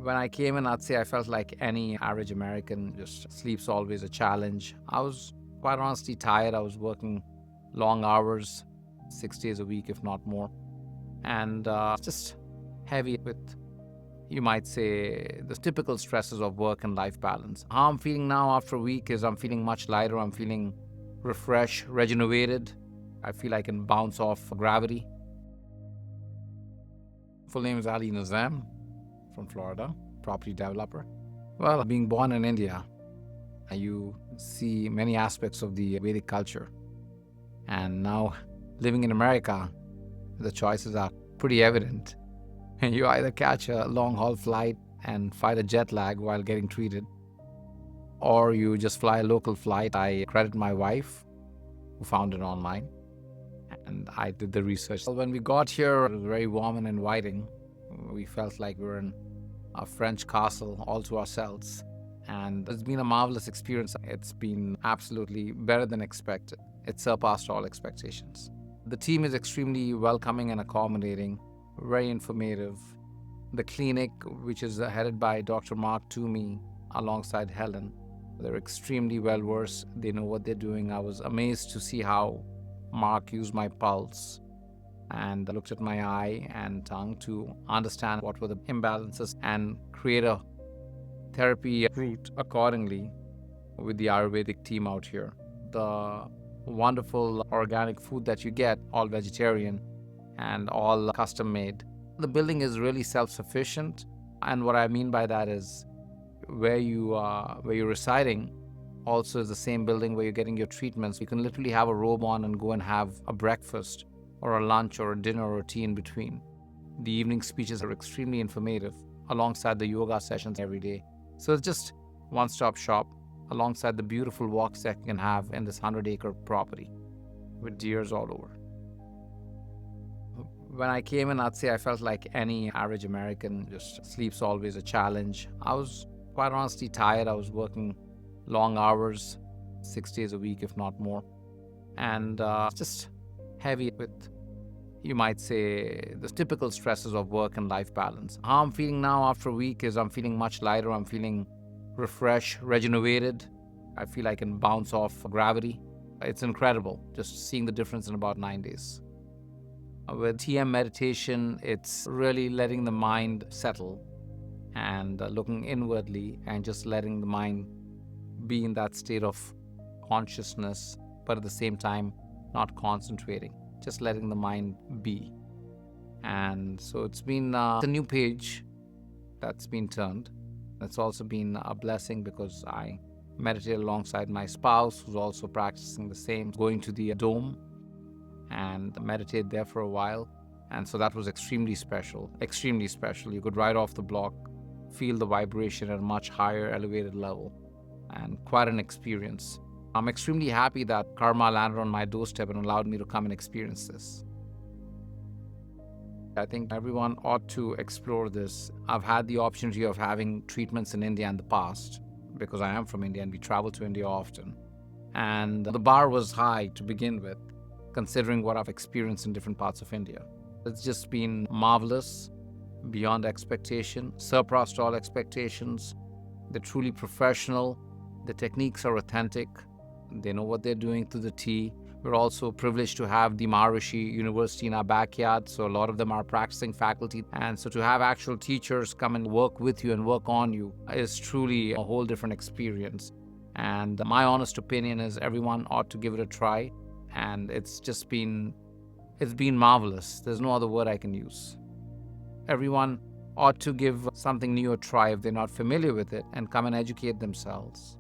When I came in, I'd say I felt like any average American, just sleep's always a challenge. I was quite honestly tired. I was working long hours, 6 days a week, if not more. And just heavy with, you might say, the typical stresses of work and life balance. How I'm feeling now after a week is I'm feeling much lighter. I'm feeling refreshed, rejuvenated. I feel I can bounce off gravity. Full name is Ali Nizam from Florida, property developer. Well, being born in India, you see many aspects of the Vedic culture. And now living in America, the choices are pretty evident. You either catch a long-haul flight and fight a jet lag while getting treated, or you just fly a local flight. I credit my wife, who found it online, and I did the research. When we got here, it was very warm and inviting. We felt like we were in a French castle all to ourselves. And it's been a marvelous experience. It's been absolutely better than expected. It surpassed all expectations. The team is extremely welcoming and accommodating, very informative. The clinic, which is headed by Dr. Mark Toomey alongside Helen, they're extremely well versed. They know what they're doing. I was amazed to see how Mark used my pulse and looked at my eye and tongue to understand what were the imbalances and create a therapy route accordingly with the Ayurvedic team out here. The wonderful organic food that you get, all vegetarian and all custom made. The building is really self-sufficient, and what I mean by that is where you're residing also is the same building where you're getting your treatments. You can literally have a robe on and go and have a breakfast or a lunch or a dinner or a tea in between. The evening speeches are extremely informative alongside the yoga sessions every day. So it's just one-stop shop alongside the beautiful walks that you can have in this 100-acre property with deers all over. When I came in, I'd say I felt like any average American, just sleep's always a challenge. I was quite honestly tired. I was working long hours, 6 days a week, if not more. And just heavy with, you might say, the typical stresses of work and life balance. How I'm feeling now after a week is I'm feeling much lighter. I'm feeling refreshed, rejuvenated. I feel I can bounce off gravity. It's incredible just seeing the difference in about 9 days. With TM meditation, it's really letting the mind settle and looking inwardly and just letting the mind be in that state of consciousness, but at the same time, not concentrating, just letting the mind be. And so it's been a new page that's been turned. It's also been a blessing because I meditate alongside my spouse, who's also practicing the same, going to the dome and meditate there for a while. And so that was extremely special, extremely special. You could right off the block feel the vibration at a much higher elevated level, and quite an experience. I'm extremely happy that karma landed on my doorstep and allowed me to come and experience this. I think everyone ought to explore this. I've had the opportunity of having treatments in India in the past because I am from India and we travel to India often. And the bar was high to begin with, considering what I've experienced in different parts of India. It's just been marvelous, beyond expectation, surpassed all expectations. They're truly professional. The techniques are authentic. They know what they're doing to the T. We're also privileged to have the Maharishi University in our backyard, so a lot of them are practicing faculty. And so to have actual teachers come and work with you and work on you is truly a whole different experience. And my honest opinion is everyone ought to give it a try. And it's been marvelous. There's no other word I can use. Everyone ought to give something new a try if they're not familiar with it and come and educate themselves.